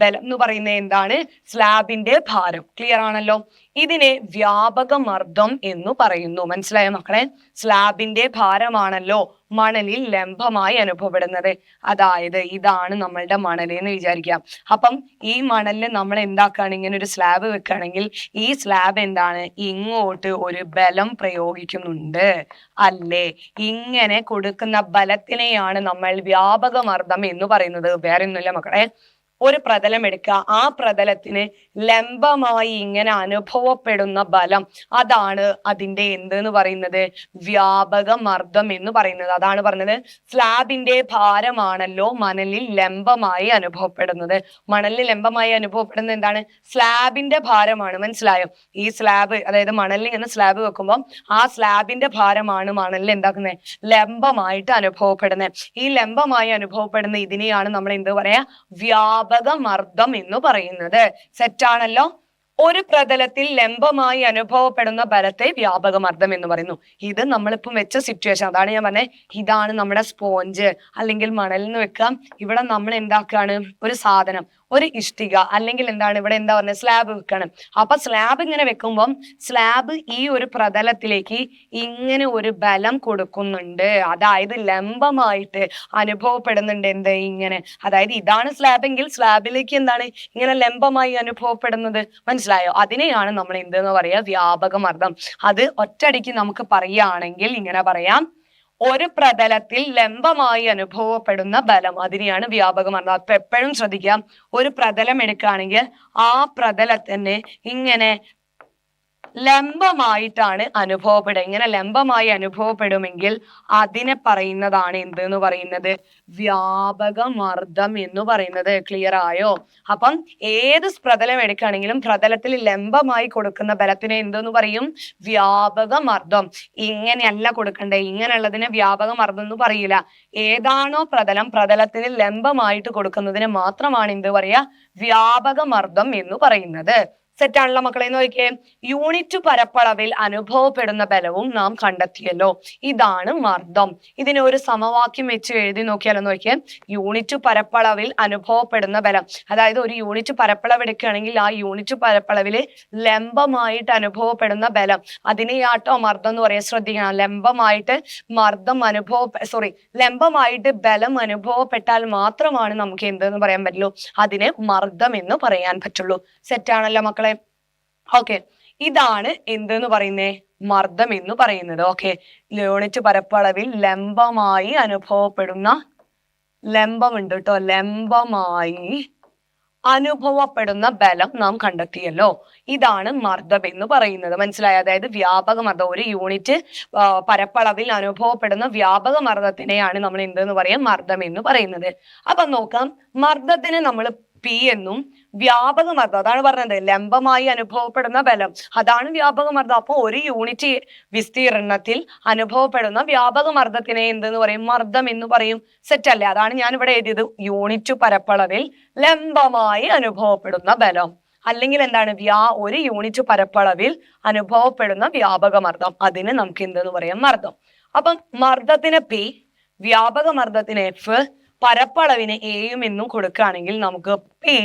ബലം എന്ന് പറയുന്നത് എന്താണ്? സ്ലാബിന്റെ ഭാരം. ക്ലിയർ ആണല്ലോ. ഇതിനെ വ്യാപക മർദ്ദം എന്ന് പറയുന്നു. മനസ്സിലായോ മക്കളെ? സ്ലാബിന്റെ ഭാരമാണല്ലോ മണലിൽ ലംബമായി അനുഭവപ്പെടുന്നത്. അതായത് ഇതാണ് നമ്മളുടെ മണൽ എന്ന് വിചാരിക്കാം. അപ്പം ഈ മണലിൽ നമ്മൾ എന്താക്കുകയാണ്? ഇങ്ങനെ ഒരു സ്ലാബ് വെക്കുകയാണെങ്കിൽ ഈ സ്ലാബ് എന്താണ്? ഇങ്ങോട്ട് ഒരു ബലം പ്രയോഗിക്കുന്നുണ്ട് അല്ലേ? ഇങ്ങനെ കൊടുക്കുന്ന ബലത്തിനെയാണ് നമ്മൾ വ്യാപക മർദ്ദം എന്ന് പറയുന്നത്. വേറെ ഒന്നുമില്ല മക്കളെ, ഒരു പ്രതലം എടുക്കുക, ആ പ്രതലത്തിന് ലംബമായി ഇങ്ങനെ അനുഭവപ്പെടുന്ന ബലം, അതാണ് അതിന്റെ എന്തെന്ന് പറയുന്നത്, വ്യാപക മർദ്ദം എന്ന് പറയുന്നത്. അതാണ് പറഞ്ഞത് സ്ലാബിന്റെ ഭാരമാണല്ലോ മണലിൽ ലംബമായി അനുഭവപ്പെടുന്നത്. മണലിൽ ലംബമായി അനുഭവപ്പെടുന്നത് എന്താണ്, സ്ലാബിന്റെ ഭാരമാണ്. മനസ്സിലായോ? ഈ സ്ലാബ്, അതായത് മണലിൽ ഇങ്ങനെ സ്ലാബ് വെക്കുമ്പോൾ ആ സ്ലാബിന്റെ ഭാരമാണ് മണലിൽ എന്താക്കുന്നത്, ലംബമായിട്ട് അനുഭവപ്പെടുന്നത്. ഈ ലംബമായി അനുഭവപ്പെടുന്ന ഇതിനെയാണ് നമ്മൾ എന്ത് പറയാ, വ്യാപക മർദ്ദം എന്ന് പറയുന്നത്. സെറ്റാണല്ലോ. ഒരു പ്രതലത്തിൽ ലംബമായി അനുഭവപ്പെടുന്ന ബലത്തെ വ്യാപക മർദ്ദം എന്ന് പറയുന്നു. ഇത് നമ്മളിപ്പം വെച്ച സിറ്റുവേഷൻ, അതാണ് ഞാൻ പറഞ്ഞത്. ഇതാണ് നമ്മുടെ സ്പോഞ്ച് അല്ലെങ്കിൽ മണലിൽ നിന്ന് വെക്കാം. ഇവിടെ നമ്മൾ എന്താക്കാണ്, ഒരു സാധനം, ഒരു ഇഷ്ടിക അല്ലെങ്കിൽ എന്താണ് ഇവിടെ എന്താ പറയുക, സ്ലാബ് വെക്കണം. അപ്പൊ സ്ലാബ് ഇങ്ങനെ വെക്കുമ്പം സ്ലാബ് ഈ ഒരു പ്രതലത്തിലേക്ക് ഇങ്ങനെ ഒരു ബലം കൊടുക്കുന്നുണ്ട്. അതായത് ലംബമായിട്ട് അനുഭവപ്പെടുന്നുണ്ട്. എന്ത് ഇങ്ങനെ, അതായത് ഇതാണ് സ്ലാബ് എങ്കിൽ സ്ലാബിലേക്ക് എന്താണ് ഇങ്ങനെ ലംബമായി അനുഭവപ്പെടുന്നത്. മനസ്സിലായോ? അതിനെയാണ് നമ്മൾ എന്തെന്ന് പറയാ, വ്യാപക മർദ്ദം. അത് ഒറ്റയടിക്ക് നമുക്ക് പറയുകയാണെങ്കിൽ ഇങ്ങനെ പറയാം, ഒരു പ്രതലത്തിൽ ലംബമായി അനുഭവപ്പെടുന്ന ബലം, അതിനെയാണ് വ്യാപക മർദ്ദം. അപ്പൊ എപ്പോഴും ശ്രദ്ധിക്കാം, ഒരു പ്രതലം എടുക്കുകയാണെങ്കിൽ ആ പ്രതലത്തിന് ഇങ്ങനെ ലംബമായിട്ടാണ് അനുഭവപ്പെടുക. ഇങ്ങനെ ലംബമായി അനുഭവപ്പെടുമെങ്കിൽ അതിനെ പറയുന്നതാണ് എന്തെന്ന് പറയുന്നത്, വ്യാപക മർദ്ദം എന്ന് പറയുന്നത്. ക്ലിയർ ആയോ? അപ്പം ഏത് പ്രതലം എടുക്കുകയാണെങ്കിലും പ്രതലത്തിൽ ലംബമായി കൊടുക്കുന്ന ബലത്തിനെ എന്തെന്ന് പറയും, വ്യാപക മർദ്ദം. ഇങ്ങനെയല്ല കൊടുക്കണ്ടേ, ഇങ്ങനെയുള്ളതിനെ വ്യാപക മർദ്ദം എന്ന് പറയില്ല. ഏതാണോ പ്രതലം, പ്രതലത്തിന് ലംബമായിട്ട് കൊടുക്കുന്നതിന് മാത്രമാണ് എന്ത് പറയാ, വ്യാപക മർദ്ദം എന്ന് പറയുന്നത്. സെറ്റാണല്ലോ മക്കളെ? നോക്കിയേ, യൂണിറ്റ് പരപ്പളവിൽ അനുഭവപ്പെടുന്ന ബലവും നാം കണ്ടെത്തിയല്ലോ. ഇതാണ് മർദ്ദം. ഇതിനെ ഒരു സമവാക്യം വെച്ച് എഴുതി നോക്കിയാലോ? നോക്കിയേ, യൂണിറ്റ് പരപ്പളവിൽ അനുഭവപ്പെടുന്ന ബലം, അതായത് ഒരു യൂണിറ്റ് പരപ്പളവ് എടുക്കുകയാണെങ്കിൽ ആ യൂണിറ്റ് പരപ്പളവിൽ ലംബമായിട്ട് അനുഭവപ്പെടുന്ന ബലം, അതിനെയാട്ടോ മർദ്ദം എന്ന് പറയാൻ. ശ്രദ്ധിക്കണം, ലംബമായിട്ട് ലംബമായിട്ട് ബലം അനുഭവപ്പെട്ടാൽ മാത്രമാണ് നമുക്ക് എന്തെന്ന് പറയാൻ പറ്റുള്ളൂ, അതിന് മർദ്ദം എന്ന് പറയാൻ പറ്റുള്ളൂ. സെറ്റാണല്ലോ മക്കളെ? ഓക്കെ, ഇതാണ് എന്തെന്ന് പറയുന്നേ, മർദ്ദം എന്ന് പറയുന്നത്. ഓക്കെ, യൂണിറ്റ് പരപ്പളവിൽ ലംബമായി അനുഭവപ്പെടുന്ന, ലംബമുണ്ട് കേട്ടോ, ലംബമായി അനുഭവപ്പെടുന്ന ബലം നാം കണ്ടെത്തിയല്ലോ. ഇതാണ് മർദ്ദം എന്ന് പറയുന്നത്. മനസ്സിലായോ? അതായത് വ്യാപക മർദ്ദം, ഒരു യൂണിറ്റ് പരപ്പളവിൽ അനുഭവപ്പെടുന്ന വ്യാപക മർദ്ദത്തിനെയാണ് നമ്മൾ എന്തെന്ന് പറയാം, മർദ്ദം എന്ന് പറയുന്നത്. അപ്പൊ നോക്കാം, മർദ്ദത്തിന് നമ്മൾ പി എന്നും വ്യാപക മർദ്ദം, അതാണ് പറഞ്ഞത്, ലംബമായി അനുഭവപ്പെടുന്ന ബലം, അതാണ് വ്യാപക മർദ്ദം. അപ്പൊ ഒരു യൂണിറ്റ് വിസ്തീർണത്തിൽ അനുഭവപ്പെടുന്ന വ്യാപക മർദ്ദത്തിനെ എന്തെന്ന് പറയും, മർദ്ദം എന്ന് പറയും. സെറ്റ് അല്ലേ? അതാണ് ഞാൻ ഇവിടെ എഴുതിയത്, യൂണിറ്റ് പരപ്പളവിൽ ലംബമായി അനുഭവപ്പെടുന്ന ബലം, അല്ലെങ്കിൽ എന്താണ്, ഒരു യൂണിറ്റ് പരപ്പളവിൽ അനുഭവപ്പെടുന്ന വ്യാപക മർദ്ദം, അതിന് നമുക്ക് എന്തെന്ന് പറയാം, മർദ്ദം. അപ്പം മർദ്ദത്തിന് പി, വ്യാപക മർദ്ദത്തിന് എഫ്, പരപ്പളവിന് എയും എന്നും കൊടുക്കുകയാണെങ്കിൽ നമുക്ക് പി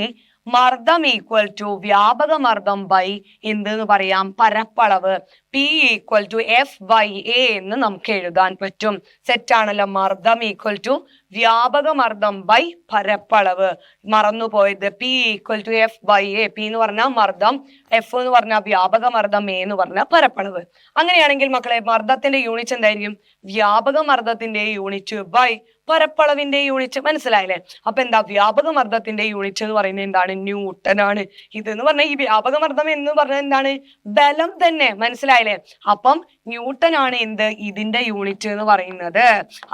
മർദ്ദം ഈക്വൽ ടു വ്യാപക മർദ്ദം ബൈ എന്തെന്ന് പറയാം, പരപ്പളവ്. P equal to F by A എന്ന് നമുക്ക് എഴുതാൻ പറ്റും. സെറ്റാണല്ലോ? മർദ്ദം ഈക്വൽ ടു വ്യാപക മർദ്ദം ബൈ പരപ്പളവ്. മറന്നുപോയത്, P equal to F by A. P എന്ന് പറഞ്ഞാൽ മർദ്ദം, എഫ് എന്ന് പറഞ്ഞാൽ വ്യാപക മർദ്ദം, എ എന്ന് പറഞ്ഞാൽ പരപ്പളവ്. അങ്ങനെയാണെങ്കിൽ മക്കളെ മർദ്ദത്തിന്റെ യൂണിറ്റ് എന്തായിരിക്കും, വ്യാപക മർദ്ദത്തിന്റെ യൂണിറ്റ് ബൈ പരപ്പളവിന്റെ യൂണിറ്റ്. മനസ്സിലായില്ലേ? അപ്പൊ എന്താ, വ്യാപക മർദ്ദത്തിന്റെ യൂണിറ്റ് എന്ന് പറയുന്നത് എന്താണ്, ന്യൂട്ടൺ ആണ്. ഇതെന്ന് പറഞ്ഞാൽ, ഈ വ്യാപക മർദ്ദം എന്ന് പറഞ്ഞാൽ എന്താണ്, ബലം തന്നെ. മനസ്സിലായില്ലേ? അപ്പം ന്യൂട്ടൺ ആണ് എന്ത്, ഇതിന്റെ യൂണിറ്റ് എന്ന് പറയുന്നത്.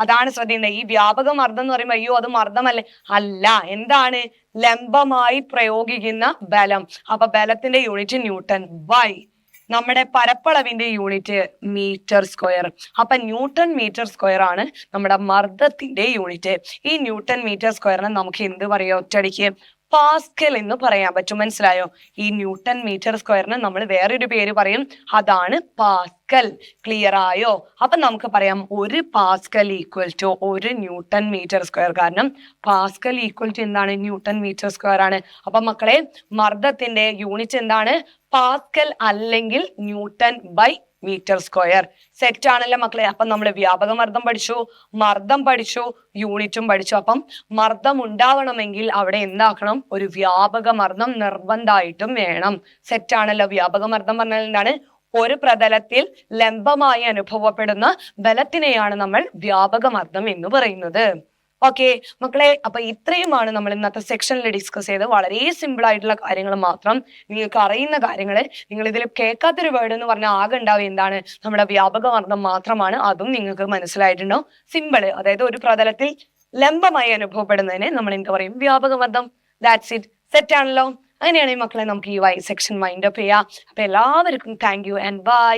അതാണ് ശ്രദ്ധിക്കേണ്ടത്. ഈ വ്യാപക മർദ്ദം എന്ന് പറയുമ്പോൾ അയ്യോ അത് മർദ്ദമല്ലേ, അല്ല. എന്താണ്, ലംബമായി പ്രയോഗിക്കുന്ന ബലം. അപ്പൊ ബലത്തിന്റെ യൂണിറ്റ് ന്യൂട്ടൺ ബൈ നമ്മുടെ പരപ്പളവിന്റെ യൂണിറ്റ് മീറ്റർ സ്ക്വയർ. അപ്പൊ ന്യൂട്ടൺ മീറ്റർ സ്ക്വയർ ആണ് നമ്മുടെ മർദ്ദത്തിന്റെ യൂണിറ്റ്. ഈ ന്യൂട്ടൺ മീറ്റർ സ്ക്വയറിനെ നമുക്ക് എന്ത് പറയാം, ഒറ്റയടിക്ക് പാസ്കൽ എന്ന് പറയാൻ പറ്റും. മനസ്സിലായോ? ഈ ന്യൂട്ടൺ മീറ്റർ സ്ക്വയറിന് നമ്മൾ വേറൊരു പേര് പറയും, അതാണ് പാസ്കൽ. ക്ലിയർ ആയോ? അപ്പൊ നമുക്ക് പറയാം, ഒരു പാസ്കൽ ഈക്വൽ ടു ഒരു ന്യൂട്ടൺ മീറ്റർ സ്ക്വയർ. കാരണം പാസ്കൽ ഈക്വൽ ടു എന്താണ്, ന്യൂട്ടൺ മീറ്റർ സ്ക്വയർ ആണ്. അപ്പൊ മക്കളെ മർദ്ദത്തിന്റെ യൂണിറ്റ് എന്താണ്, പാസ്കൽ അല്ലെങ്കിൽ newton by metre square. Set ആണല്ലോ മക്കളെ? അപ്പം നമ്മൾ വ്യാപക മർദ്ദം പഠിച്ചു, മർദ്ദം പഠിച്ചു, യൂണിറ്റും പഠിച്ചു. അപ്പം മർദ്ദം ഉണ്ടാവണമെങ്കിൽ അവിടെ എന്താക്കണം, ഒരു വ്യാപക മർദ്ദം നിർബന്ധമായിട്ടും വേണം. സെറ്റ് ആണല്ലോ? വ്യാപക മർദ്ദം പറഞ്ഞാൽ എന്താണ്, ഒരു പ്രതലത്തിൽ ലംബമായി അനുഭവപ്പെടുന്ന ബലത്തിനെയാണ് നമ്മൾ വ്യാപക മർദ്ദം എന്ന് പറയുന്നത്. ഓക്കെ മക്കളെ, അപ്പൊ ഇത്രയുമാണ് നമ്മൾ ഇന്നത്തെ സെക്ഷനിൽ ഡിസ്കസ് ചെയ്ത്. വളരെ സിമ്പിൾ ആയിട്ടുള്ള കാര്യങ്ങൾ മാത്രം, നിങ്ങൾക്ക് അറിയുന്ന കാര്യങ്ങൾ. നിങ്ങൾ ഇതിൽ കേൾക്കാത്തൊരു വേർഡ് എന്ന് പറഞ്ഞാൽ ആകെ ഉണ്ടാവും എന്താണ്, നമ്മുടെ വ്യാപകമർദ്ദം മാത്രമാണ്. അതും നിങ്ങൾക്ക് മനസ്സിലായിട്ടുണ്ടാവും. സിമ്പിൾ, അതായത് ഒരു പ്രതലത്തിൽ ലംബമായി അനുഭവപ്പെടുന്നതിന് നമ്മൾ എന്താ പറയും, വ്യാപകമർദ്ദം. That's it. സെറ്റ് ആണല്ലോ? അങ്ങനെയാണെങ്കിൽ മക്കളെ നമുക്ക് ഈ സെക്ഷൻ വൈൻഡ് അപ്പ് ചെയ്യാം. അപ്പൊ എല്ലാവർക്കും താങ്ക് യു ആൻഡ് ബൈ.